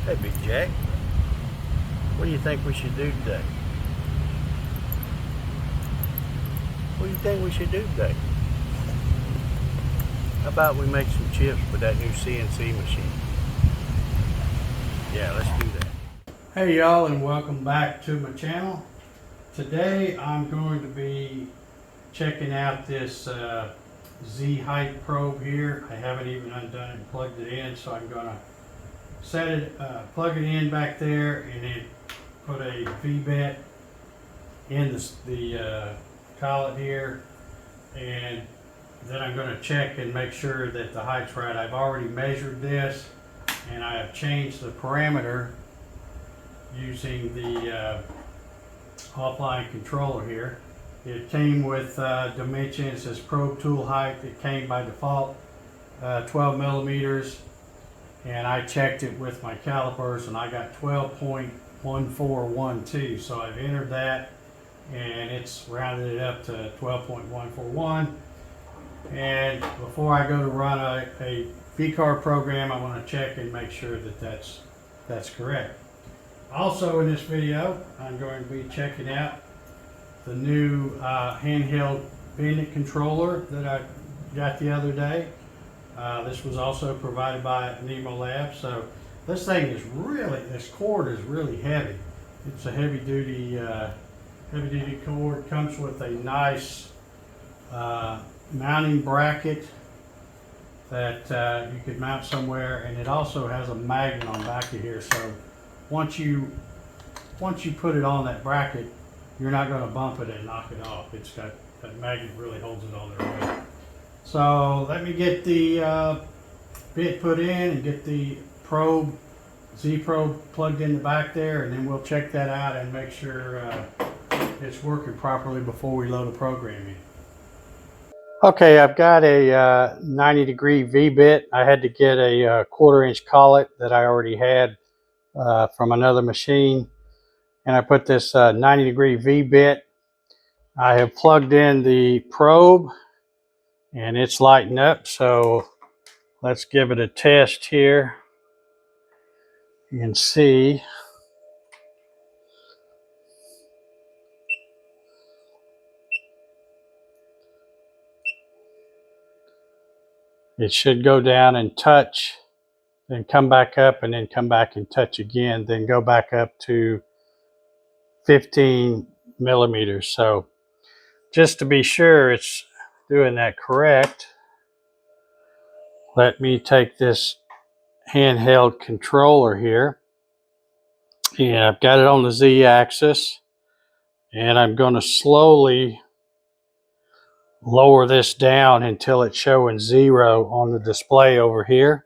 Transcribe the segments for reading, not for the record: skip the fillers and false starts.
Hey, Big Jack. What do you think we should do today? What do you think we should do today? How about we make some chips with that new CNC machine? Yeah, let's do that. Hey y'all, and welcome back to my channel. Today I'm going to be checking out this Z height probe here. I haven't even undone it and plugged it in, so I'm going to set it, plug it in back there, and then put a V-bit in the collet here, and then I'm going to check and make sure that the height's right. I've already measured this, and I have changed the parameter using the offline controller here. It came with dimensions as probe tool height. It came by default 12 millimeters, and I checked it with my calipers and I got 12.1412. So I've entered that, and it's rounded it up to 12.141. And before I go to run a VCAR program, I want to check and make sure that that's correct. Also in this video, I'm going to be checking out the new handheld bending controller that I got the other day. This was also provided by NymoLabs. So this thing is this cord is really heavy. It's a heavy duty cord. Comes with a nice mounting bracket that you could mount somewhere, and it also has a magnet on the back of here. So once you put it on that bracket, you're not going to bump it and knock it off. It's got that magnet, really holds it all there way. So let me get the bit put in and get the probe, Z probe, plugged in the back there, and then we'll check that out and make sure it's working properly before we load a program in. Okay, I've got a 90-degree V-bit. I had to get a 1/4-inch collet that I already had from another machine, and I put this 90-degree V-bit. I have plugged in the probe, and it's lighting up, so let's give it a test here and see. It should go down and touch, then come back up, and then come back and touch again, then go back up to 15 millimeters. So just to be sure it's doing that correct, let me take this handheld controller here, and I've got it on the Z axis, and I'm going to slowly lower this down until it's showing 0 on the display over here.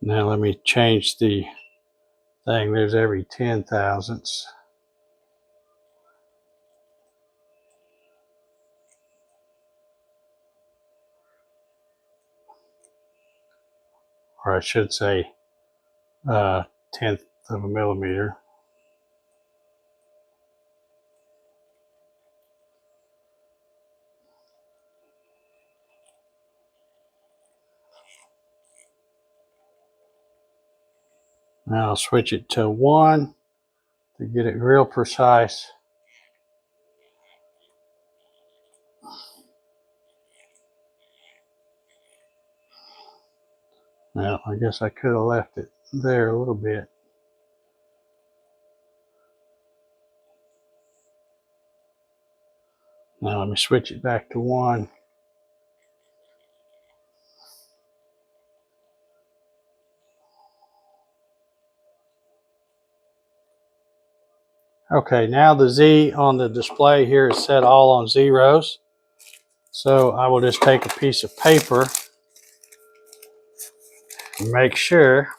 Now let me change the thing. There's every 10 thousandths. Or I should say 1/10 of a millimeter. Now I'll switch it to 1 to get it real precise. Now I guess I could have left it there a little bit. Now let me switch it back to 1. Okay, now the Z on the display here is set all on zeros. So I will just take a piece of paper and make sure,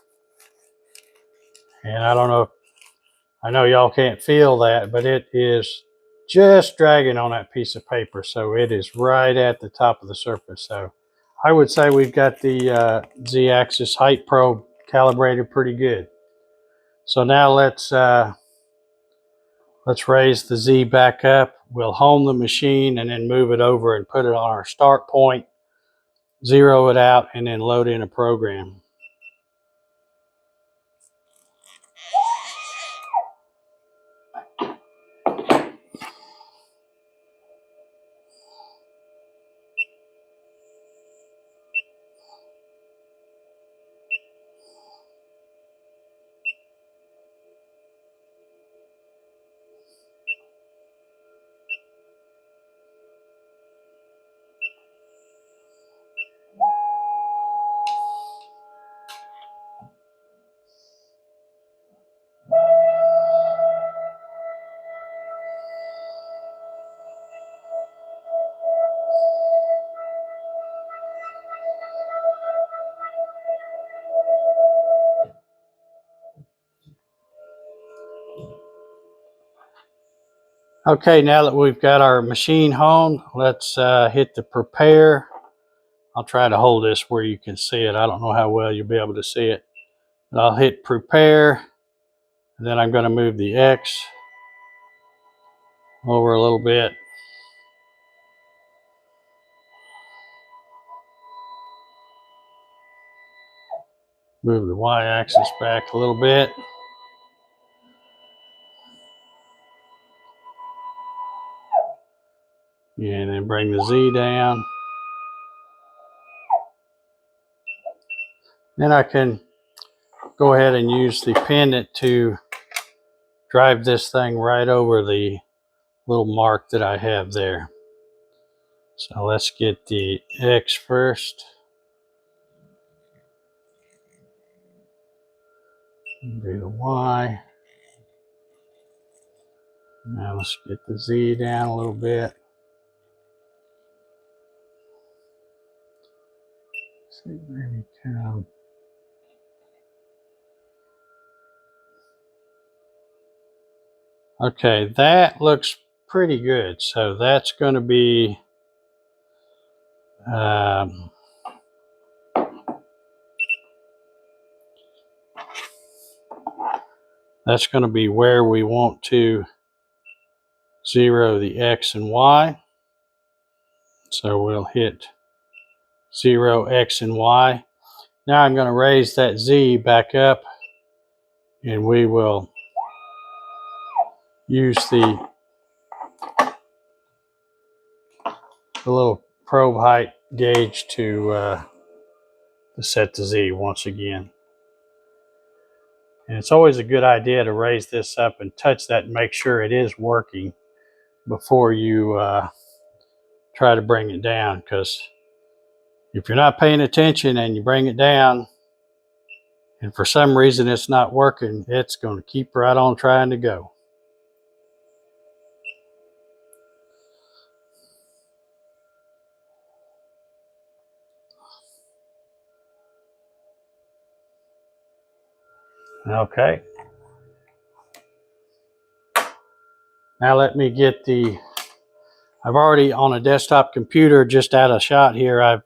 and I don't know, I know y'all can't feel that, but it is just dragging on that piece of paper. So it is right at the top of the surface. So I would say we've got the Z-axis height probe calibrated pretty good. So now let's raise the Z back up. We'll home the machine and then move it over and put it on our start point, zero it out, and then load in a program. Okay, now that we've got our machine homed, let's hit the prepare. I'll try to hold this where you can see it. I don't know how well you'll be able to see it. But I'll hit prepare, and then I'm going to move the X over a little bit. Move the Y-axis back a little bit. And then bring the Z down. Then I can go ahead and use the pendant to drive this thing right over the little mark that I have there. So let's get the X first. Do the Y. Now let's get the Z down a little bit. See, maybe come. Okay, that looks pretty good. So that's going to be that's going to be where we want to zero the X and Y. So we'll hit 0, X, and Y. Now I'm going to raise that Z back up, and we will use the little probe height gauge to set the Z once again. And it's always a good idea to raise this up and touch that and make sure it is working before you try to bring it down, because if you're not paying attention and you bring it down and for some reason it's not working, it's going to keep right on trying to go. Okay. Now let me get I've already on a desktop computer just out of shot here, I've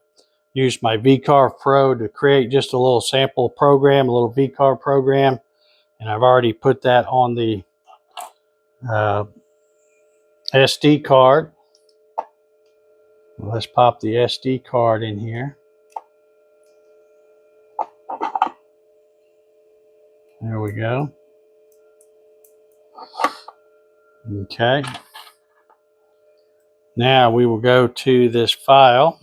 used my VCarve Pro to create just a little sample program, a little VCarve program. And I've already put that on the SD card. Let's pop the SD card in here. There we go. Okay. Now we will go to this file.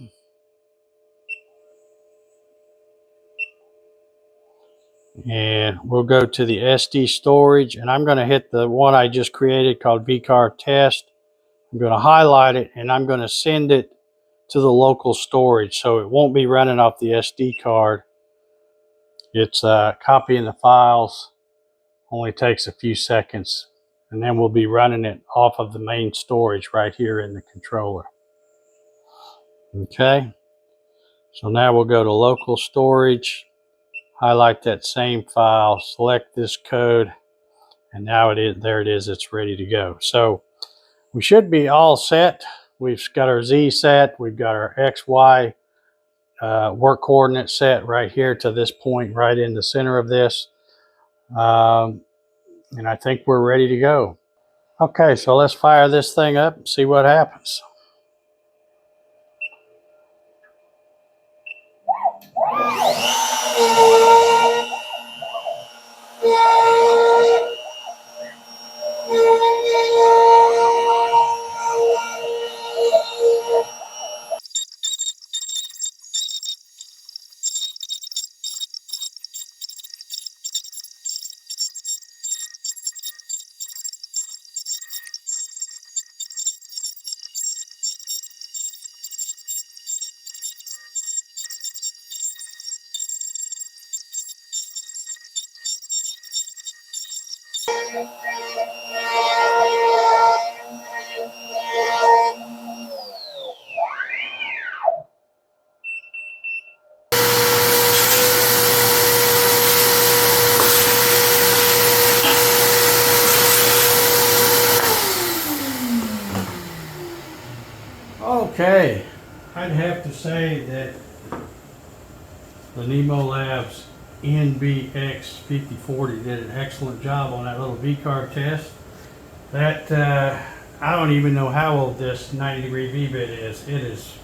And we'll go to the SD storage, and I'm going to hit the one I just created called VCarve Test. I'm going to highlight it, and I'm going to send it to the local storage, so it won't be running off the SD card. It's copying the files, only takes a few seconds, and then we'll be running it off of the main storage right here in the controller. Okay, so now we'll go to local storage, highlight that same file, select this code, and now there it is, it's ready to go. So we should be all set. We've got our Z set, we've got our X, Y work coordinate set right here to this point right in the center of this. And I think we're ready to go. Okay, so let's fire this thing up and see what happens. Okay, I'd have to say that the NymoLabs NBX-5040 did an excellent job on that little V-carve test. That, I don't even know how old this 90-degree V-bit is. It is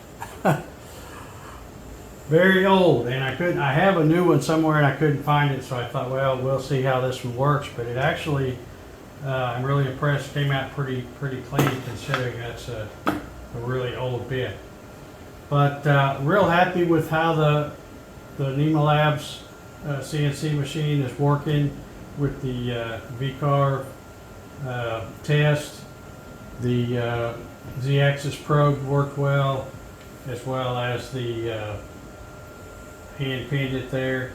very old, and I have a new one somewhere and I couldn't find it, so I thought, well, we'll see how this one works. But it actually, I'm really impressed, came out pretty clean considering that's a really old bit. But real happy with how the NymoLabs CNC machine is working with the V-carve test. The Z-axis probe worked well, as well as the hand pinned it there.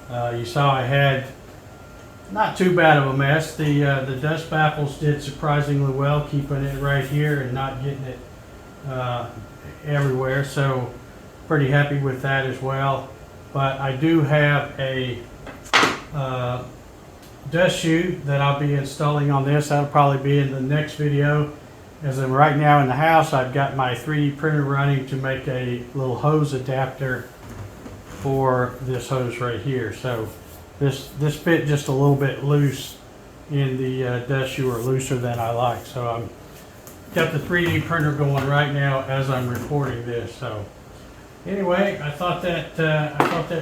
You saw I had not too bad of a mess. The dust baffles did surprisingly well, keeping it right here and not getting it everywhere, so pretty happy with that as well. But I do have a dust shoe that I'll be installing on this. That'll probably be in the next video. As I'm right now in the house, I've got my 3D printer running to make a little hose adapter for this hose right here. So this fit just a little bit loose in the dust shoe, or looser than I like. So I'm got the 3D printer going right now as I'm recording this. So anyway, I thought that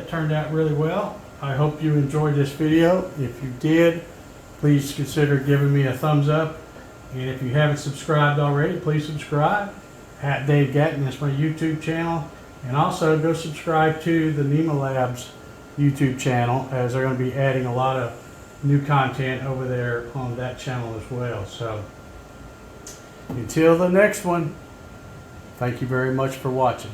turned out really well. I hope you enjoyed this video. If you did, please consider giving me a thumbs up. And if you haven't subscribed already, please subscribe. At Dave Gatton, that's my YouTube channel. And also go subscribe to the NymoLabs YouTube channel, as they're going to be adding a lot of new content over there on that channel as well. So until the next one, thank you very much for watching.